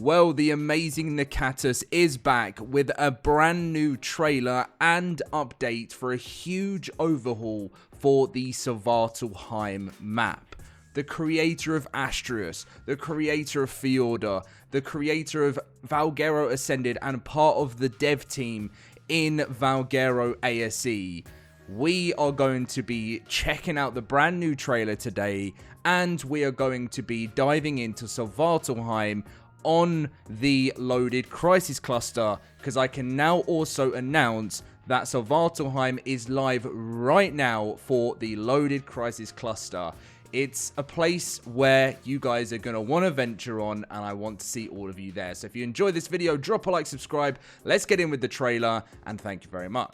Well, the amazing Nitrado is back with a brand new trailer and update for a huge overhaul for the Svartalfheim map. The creator of Astraeus, the creator of Fjorda, the creator of Valguero Ascended, and part of the dev team in Valguero ASE. We are going to be checking out the brand new trailer today, and we are going to be diving into Svartalfheim on the LoadedCrysis Cluster, because I can now also announce that Svartalfheim is live right now for the LoadedCrysis Cluster. It's a place where you guys are going to want to venture on, and I want to see all of you there. So if you enjoyed this video, drop a like, subscribe. Let's get in with the trailer, and thank you very much.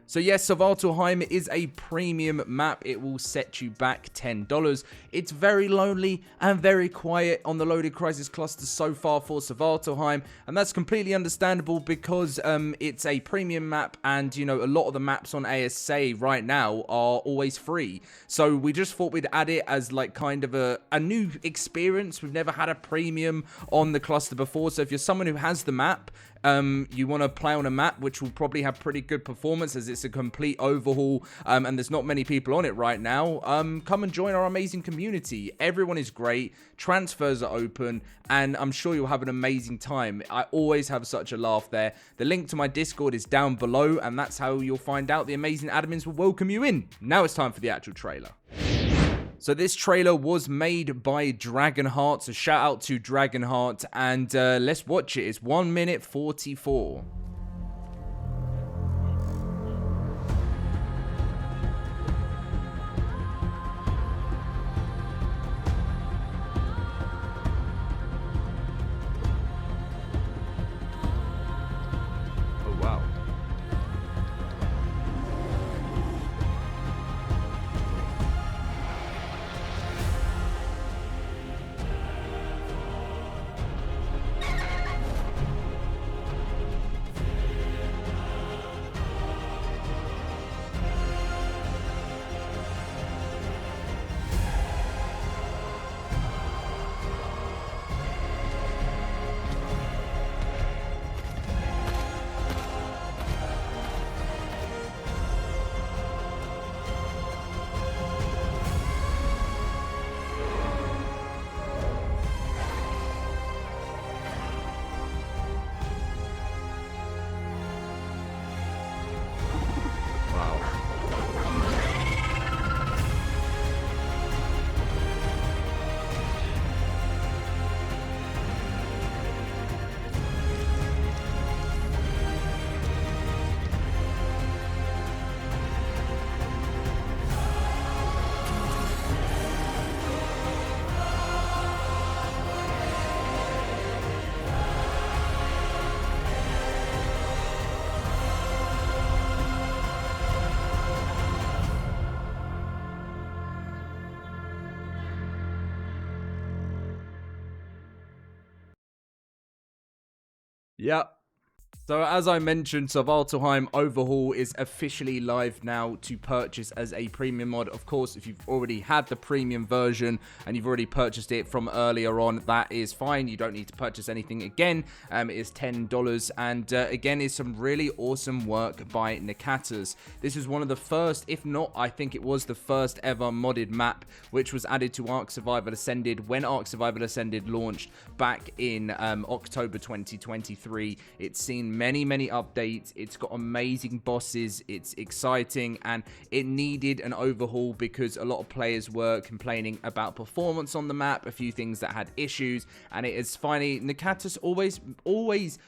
So yes, Svartalfheim is a premium map. It will set you back $10. It's very lonely and very quiet on the LoadedCrysis Cluster so far for Svartalfheim, and that's completely understandable because it's a premium map, and you know, a lot of the maps on ASA right now are always free. So we just thought we'd add it as like kind of a new experience. We've never had a premium on the cluster before, so if you're someone who has the map, you want to play on a map which will probably have pretty good performance as it's a complete overhaul, and there's not many people on it right now, come and join our amazing community. Everyone is great, transfers are open, and I'm sure you'll have an amazing time. I always have such a laugh there. The link to my Discord is down below, and that's how you'll find out the amazing admins will welcome you in. Now it's time for the actual trailer. So this trailer was made by Dragonheart, so shout out to Dragonheart, and let's watch it. It's 1 minute 44. Oh wow. Yep. So as I mentioned, Svartalfheim Overhaul is officially live now to purchase as a premium mod. Of course, if you've already had the premium version and you've already purchased it from earlier on, that is fine. You don't need to purchase anything again. It is $10, and again, is some really awesome work by Nitrado. This is one of the first, if not, I think it was the first ever modded map which was added to ARK Survival Ascended when ARK Survival Ascended launched back in October 2023. It's seen many updates. It's got amazing bosses. It's exciting, and it needed an overhaul because a lot of players were complaining about performance on the map, a few things that had issues, and it is finally Nitrado always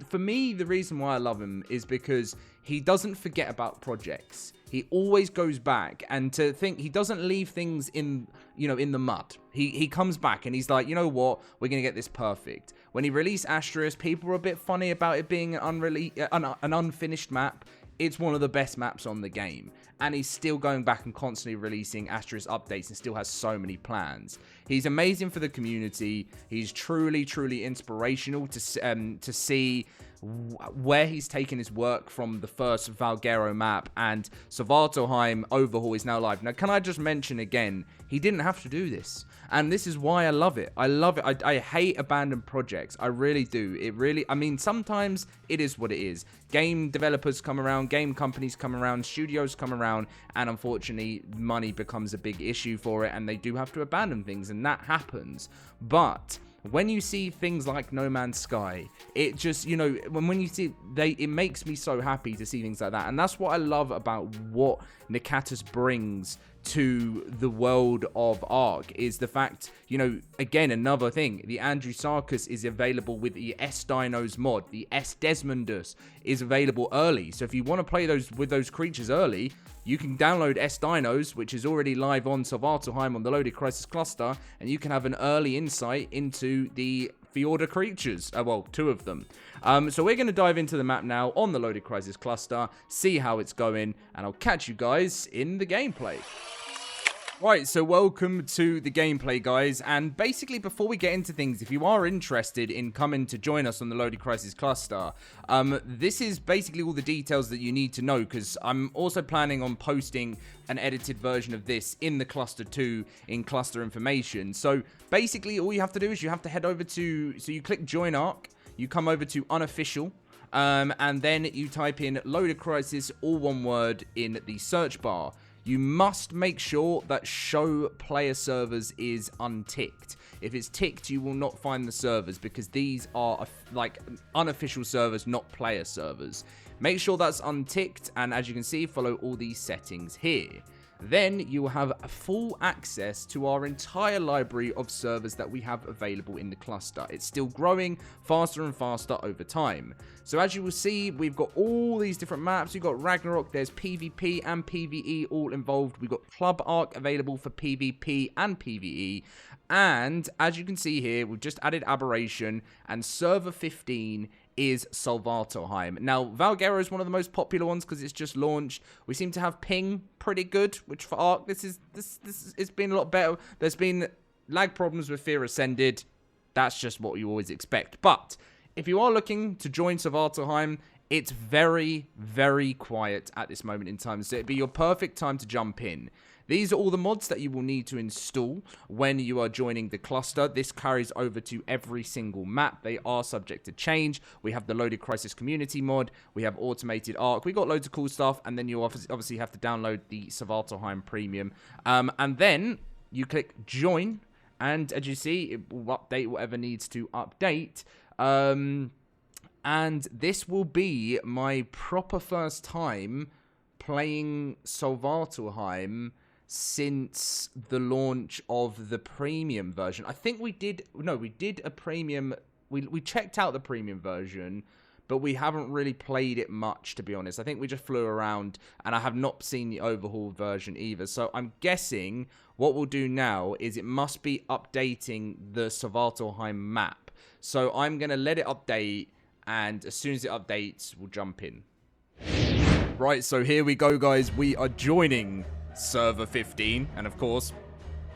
for me, the reason why I love him is because he doesn't forget about projects. He always goes back, and to think he doesn't leave things in, you know, in the mud. He comes back and he's like, you know what, we're gonna get this perfect. When he released Astraeus, people were a bit funny about it being an unfinished map. It's one of the best maps on the game, and he's still going back and constantly releasing Astraeus updates and still has so many plans. He's amazing for the community. He's truly inspirational to see where he's taken his work from the first Valguero map, and Svartalfheim Overhaul is now live. Now, can I just mention again, he didn't have to do this, and this is why I love it. I love it. I hate abandoned projects. I really do. It really, I mean, sometimes it is what it is. Game developers come around, game companies come around, studios come around, and unfortunately, money becomes a big issue for it, and they do have to abandon things, and that happens. But when you see things like No Man's Sky, it just, you know, when you see, it makes me so happy to see things like that. And that's what I love about what Nitrado brings to the world of ARK, is the fact, you know, again, another thing, the Andrewsarchus is available with the S-Dinos mod, the S-Desmondus is available early. So if you want to play with those creatures early, you can download S-Dinos, which is already live on Svartalfheim on the LoadedCrysis Cluster, and you can have an early insight into the Fjorda creatures. Well, 2 of them. So we're going to dive into the map now on the LoadedCrysis Cluster, see how it's going, and I'll catch you guys in the gameplay. Right, so welcome to the gameplay, guys, and basically before we get into things, if you are interested in coming to join us on the LoadedCrysis Cluster, this is basically all the details that you need to know, because I'm also planning on posting an edited version of this in the Cluster 2 in Cluster Information. So basically all you have to do is you have to head over to, so you click Join ARK, you come over to Unofficial, and then you type in LoadedCrysis, all one word, in the search bar. You must make sure that Show Player Servers is unticked. If it's ticked, you will not find the servers, because these are like unofficial servers, not player servers. Make sure that's unticked, and as you can see, follow all these settings here. Then you will have full access to our entire library of servers that we have available in the cluster. It's still growing faster and faster over time. So as you will see, we've got all these different maps. We've got Ragnarok, there's PvP and PvE all involved. We've got Club ARK available for PvP and PvE. And as you can see here, we've just added Aberration, and server 15 is Svartalfheim. Now, Valguero is one of the most popular ones because it's just launched. We seem to have ping pretty good, which for ARK, it's been a lot better. There's been lag problems with Fear Ascended. That's just what you always expect. But if you are looking to join Svartalfheim, it's very, very quiet at this moment in time, so it'd be your perfect time to jump in. These are all the mods that you will need to install when you are joining the cluster. This carries over to every single map. They are subject to change. We have the LoadedCrysis community mod. We have automated ARK. We got loads of cool stuff. And then you obviously have to download the Svartalfheim Premium. And then you click join. And as you see, it will update whatever needs to update. And this will be my proper first time playing Svartalfheim since the launch of the premium version. I think we did a premium, we checked out the premium version, but we haven't really played it much, to be honest. I think we just flew around, and I have not seen the overhaul version either. So I'm guessing what we'll do now is it must be updating the Svartalfheim map. So I'm going to let it update, and as soon as it updates, we'll jump in. Right, so here we go, guys. We are joining server 15, and of course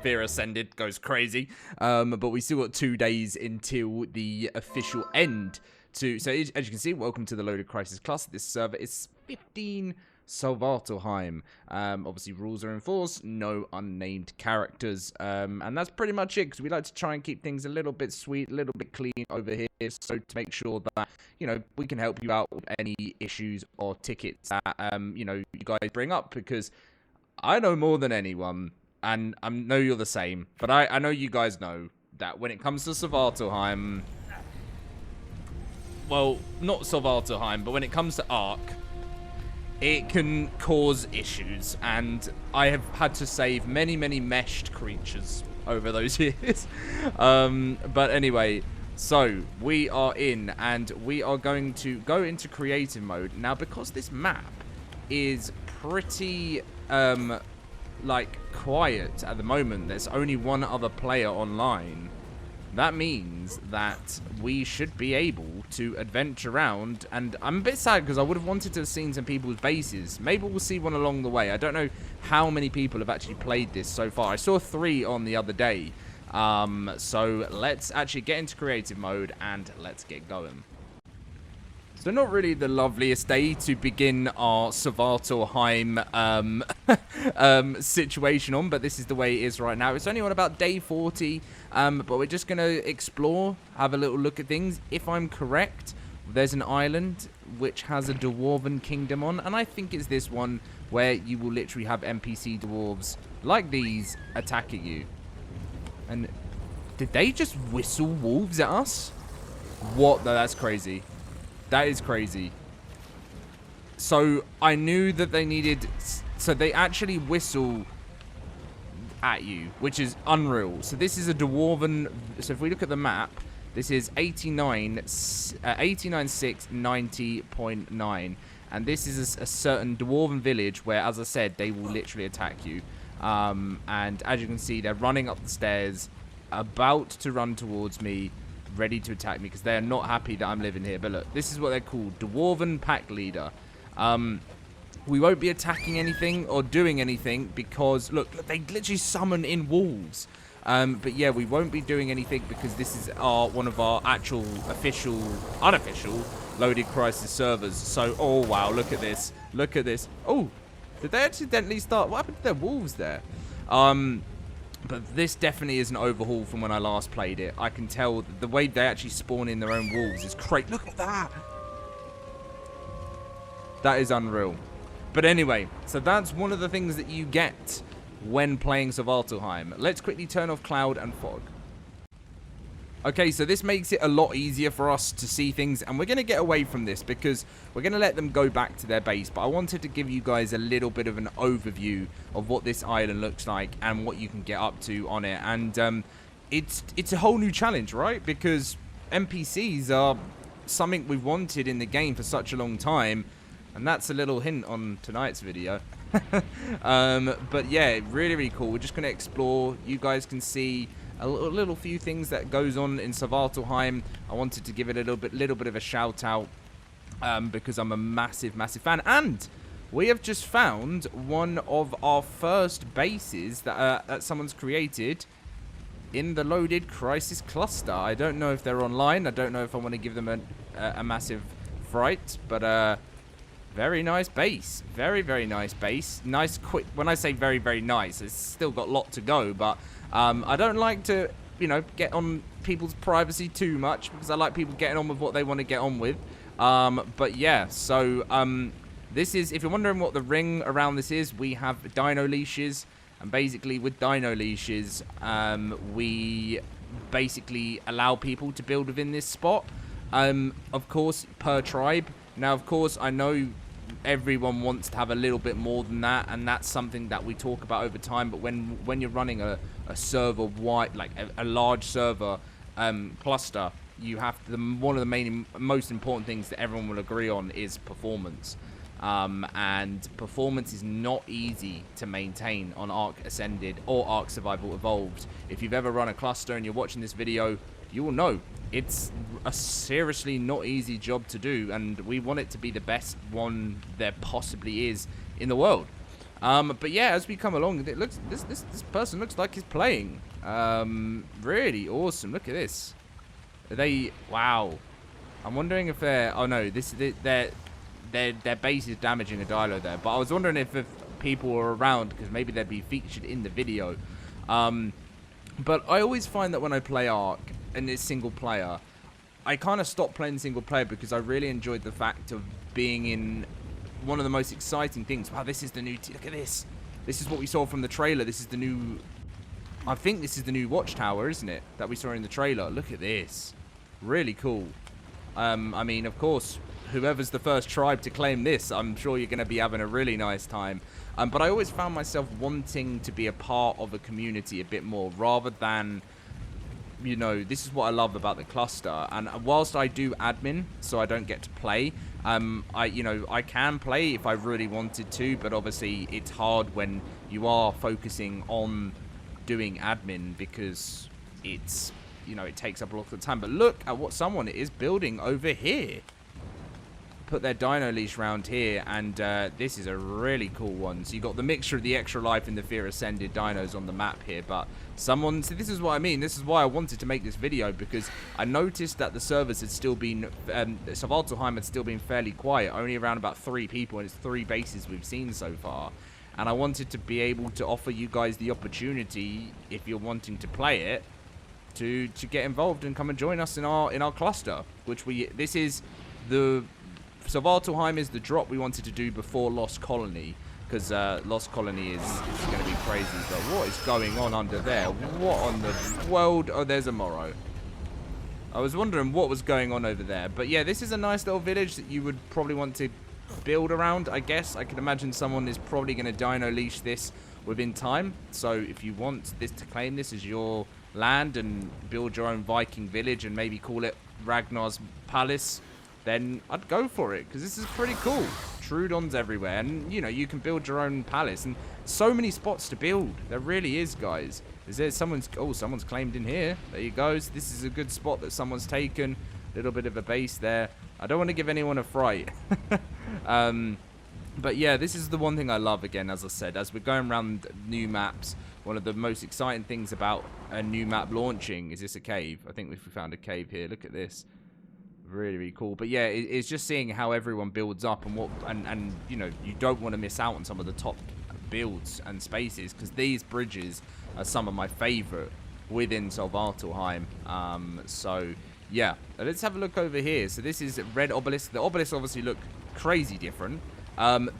Fear Ascended goes crazy, but we still got 2 days until the official end. So as you can see, welcome to the LoadedCrysis Cluster. This server is 15 Svartalfheim. Obviously rules are enforced, no unnamed characters, and that's pretty much it, because we like to try and keep things a little bit sweet, a little bit clean over here, so to make sure that, you know, we can help you out with any issues or tickets that you know, you guys bring up, because I know more than anyone, and I know you're the same, but I know you guys know that when it comes to Svartalfheim, well, not Svartalfheim, but when it comes to ARK, it can cause issues, and I have had to save many, many meshed creatures over those years. But anyway, so we are in, and we are going to go into creative mode. Now, because this map is pretty like quiet at the moment, there's only one other player online. That means that we should be able to adventure around, and I'm a bit sad because I would have wanted to have seen some people's bases. Maybe we'll see one along the way. I don't know how many people have actually played this so far. I saw 3 on the other day. So let's actually get into creative mode and let's get going. So not really the loveliest day to begin our Svartalfheim situation on, but this is the way it is right now. It's only on about day 40, but we're just going to explore, have a little look at things. If I'm correct, there's an island which has a dwarven kingdom on, and I think it's this one where you will literally have NPC dwarves like these attacking you. And did they just whistle wolves at us? What? No, that's crazy. That is crazy. So I knew that they needed... So they actually whistle at you, which is unreal. So this is a dwarven... So if we look at the map, this is 89.690.9. And this is a certain dwarven village where, as I said, they will literally attack you. And as you can see, they're running up the stairs, about to run towards me, ready to attack me because they're not happy that I'm living here. But look, this is what they're called, Dwarven Pack Leader. We won't be attacking anything or doing anything because, look, they literally summon in wolves. But yeah, we won't be doing anything because this is one of our actual official, unofficial LoadedCrysis servers. So, oh wow, look at this. Look at this. Oh, did they accidentally start? What happened to their wolves there? But this definitely is an overhaul from when I last played it. I can tell the way they actually spawn in their own wolves is great. Look at that. That is unreal. But anyway, so that's one of the things that you get when playing Svartalfheim. Let's quickly turn off cloud and fog. Okay, so this makes it a lot easier for us to see things, and we're going to get away from this because we're going to let them go back to their base. But I wanted to give you guys a little bit of an overview of what this island looks like and what you can get up to on it. And it's a whole new challenge, right? Because NPCs are something we've wanted in the game for such a long time, and that's a little hint on tonight's video. But yeah, really, really cool. We're just going to explore. You guys can see a little few things that goes on in Svartalfheim. I wanted to give it a little bit of a shout out because I'm a massive fan. And we have just found one of our first bases that someone's created in the LoadedCrysis Cluster. I don't know if they're online. I don't know if I want to give them a massive fright, but very nice base. Very nice base. Nice, quick. When I say very nice, it's still got a lot to go, but I don't like to, you know, get on people's privacy too much because I like people getting on with what they want to get on with. But yeah, so this is, if you're wondering what the ring around this is, we have dino leashes, and basically with dino leashes, we basically allow people to build within this spot. Of course, per tribe. Now, of course, I know everyone wants to have a little bit more than that, and that's something that we talk about over time. But when you're running a server wide, like a large server cluster, you have to, one of the most important things that everyone will agree on is performance. And performance is not easy to maintain on ARK Ascended or ARK Survival Evolved. If you've ever run a cluster and you're watching this video, you will know it's a seriously not easy job to do, and we want it to be the best one there possibly is in the world. But yeah, as we come along, it looks this person looks like he's playing. Really awesome. Look at this. Wow. I'm wondering if they're... Oh no, their base is damaging a dilo there. But I was wondering if people were around because maybe they'd be featured in the video. But I always find that when I play ARK and it's single player, I kind of stopped playing single player because I really enjoyed the fact of being in one of the most exciting things. Wow, this is the new... Look at this. This is what we saw from the trailer. This is the new... I think this is the new watchtower, isn't it? That we saw in the trailer. Look at this. Really cool. I mean, of course, whoever's the first tribe to claim this, I'm sure you're going to be having a really nice time. But I always found myself wanting to be a part of a community a bit more, rather than, you know, this is what I love about the cluster. And whilst I do admin, so I don't get to play, I can play if I really wanted to, but obviously it's hard when you are focusing on doing admin because it's, you know, it takes up a lot of the time. But look at what someone is building over here. put their dino leash around here, and this is a really cool one. So you got the mixture of the extra life and the fear ascended dinos on the map here, but someone, so this is what I mean, this is why I wanted to make this video, because I noticed that the servers had still been, Svartalfheim had still been fairly quiet, only around about 3 people, and it's 3 bases we've seen so far. And I wanted to be able to offer you guys the opportunity, if you're wanting to play it, to get involved and come and join us in our cluster, which this is the Svartalfheim is the drop we wanted to do before Lost Colony, because Lost Colony is going to be crazy. But what is going on under there? What on the world? Oh, there's a Morrow. I was wondering what was going on over there. But yeah, this is a nice little village that you would probably want to build around, I guess. I can imagine someone is probably going to dino leash this within time. So if you want this to claim this as your land and build your own Viking village and maybe call it Ragnar's Palace, then I'd go for it, because this is pretty cool. Trudons everywhere, and you know, you can build your own palace, and so many spots to build. There really is, guys. Is there someone's claimed in here? There you go. So this is a good spot that someone's taken. A little bit of a base there. I don't want to give anyone a fright. But yeah, this is the one thing I love, again, as I said, as we're going around new maps. One of the most exciting things about a new map launching is this a cave. I think we found a cave here. Look at this. Really, really cool. But yeah, it's just seeing how everyone builds up and you know, you don't want to miss out on some of the top builds and spaces, because these bridges are some of my favorite within Svartalfheim. So yeah, let's have a look over here. So this is Red Obelisk. The obelisks obviously look crazy different.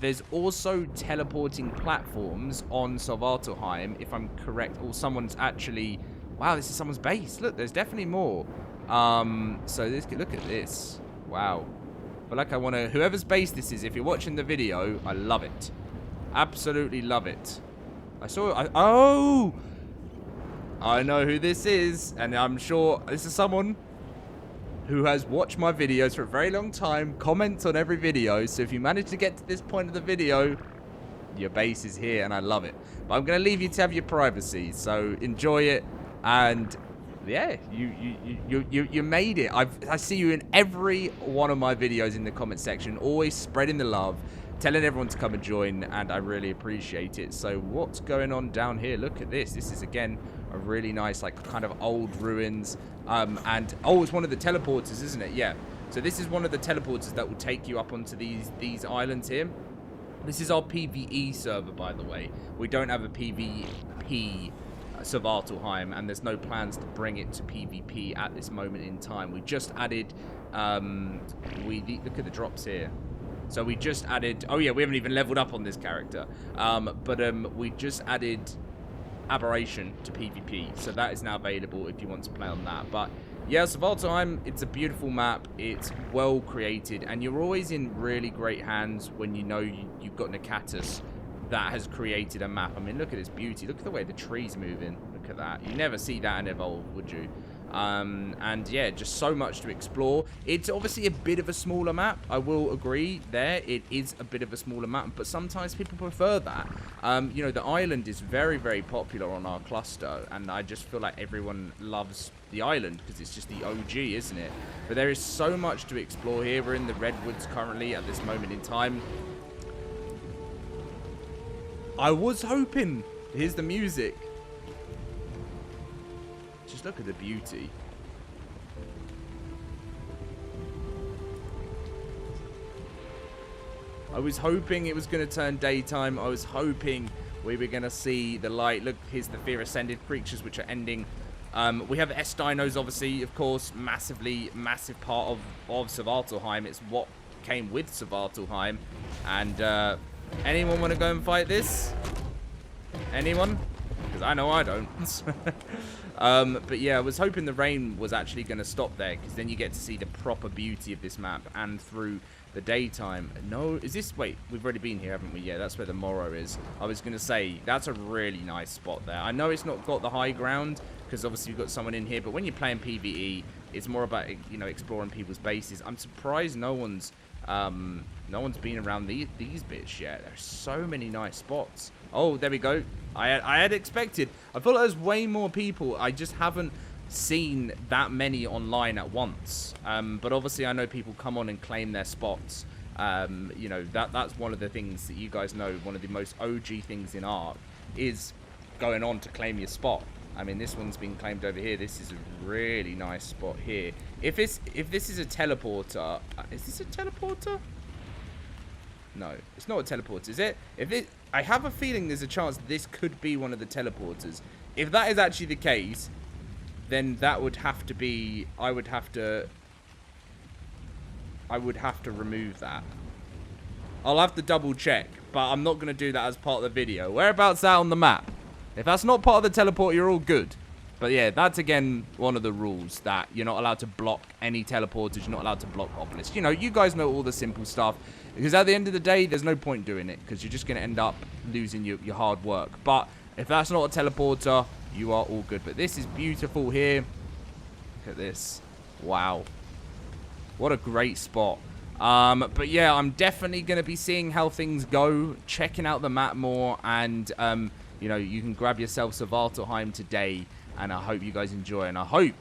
There's also teleporting platforms on Svartalfheim, if I'm correct. Or someone's actually... Wow, this is someone's base. Look, there's definitely more. So look at this. Wow. But like, I want to... Whoever's base this is, if you're watching the video, I love it. Absolutely love it. Oh! I know who this is. And I'm sure this is someone who has watched my videos for a very long time, comments on every video. So if you manage to get to this point of the video, your base is here, and I love it. But I'm going to leave you to have your privacy, so enjoy it. And yeah, you made it. I see you in every one of my videos in the comment section, always spreading the love, telling everyone to come and join, and I really appreciate it. So what's going on down here? Look at this. This is, again, a really nice, like, kind of old ruins. And oh, it's one of the teleporters, isn't it? Yeah. So this is one of the teleporters that will take you up onto these islands here. This is our PvE server, by the way. We don't have a PvP Svartalfheim, and there's no plans to bring it to PvP at this moment in time. We just added, look at the drops here. So we just added, oh yeah, we haven't even leveled up on this character. We just added Aberration to PvP, so that is now available if you want to play on that. But yeah, Svartalfheim, it's a beautiful map. It's well created, and you're always in really great hands when you know you've got Nitrado that has created a map. I mean, look at this beauty. Look at the way the trees moving. Look at that. You never see that in Evolve, would you? And yeah, just so much to explore. It's obviously a bit of a smaller map. I will agree there. It is a bit of a smaller map, but sometimes people prefer that. You know, the island is very, very popular on our cluster, and I just feel like everyone loves the island because it's just the OG, isn't it? But there is so much to explore here. We're in the Redwoods currently at this moment in time. I was hoping... Here's the music. Just look at the beauty. I was hoping it was going to turn daytime. I was hoping we were going to see the light. Look, here's the fear ascended creatures, which are ending. We have S dinos, obviously, of course, massive part of Svartalfheim. It's what came with Svartalfheim. And anyone want to go and fight this? Anyone? Because I know I don't. But yeah, I was hoping the rain was actually going to stop there, because then you get to see the proper beauty of this map and through the daytime. No, is this... Wait, we've already been here, haven't we? Yeah, that's where the Morrow is. I was going to say, that's a really nice spot there. I know it's not got the high ground, because obviously you've got someone in here, but when you're playing PvE, it's more about, you know, exploring people's bases. I'm surprised no one's been around these bits yet. There's so many nice spots. Oh, there we go. I had expected. I thought there was way more people. I just haven't seen that many online at once. But obviously I know people come on and claim their spots. You know, that's one of the things that you guys know, one of the most OG things in ARK is going on to claim your spot. I mean, this one's been claimed over here. This is a really nice spot here. If this is a teleporter, is this a teleporter? No, it's not a teleporter, is it? I have a feeling there's a chance this could be one of the teleporters. If that is actually the case, then that would have to be, I would have to remove that. I'll have to double check, but I'm not going to do that as part of the video. Whereabouts that on the map? If that's not part of the teleport, you're all good. But yeah, that's again one of the rules, that you're not allowed to block any teleporters. You're not allowed to block obelisks. You know, you guys know all the simple stuff. Because at the end of the day, there's no point doing it, because you're just going to end up losing your hard work. But if that's not a teleporter, you are all good. But this is beautiful here. Look at this. Wow. What a great spot. But yeah, I'm definitely going to be seeing how things go, checking out the map more, and you know, you can grab yourself Svartalfheim today, and I hope you guys enjoy, and I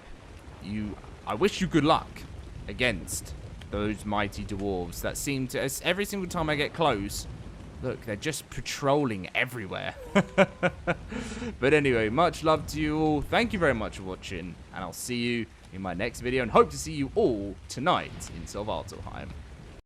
wish you good luck against those mighty dwarves that seem to, every single time I get close, look, they're just patrolling everywhere. But anyway, much love to you all. Thank you very much for watching, and I'll see you in my next video, and hope to see you all tonight in Svartalfheim.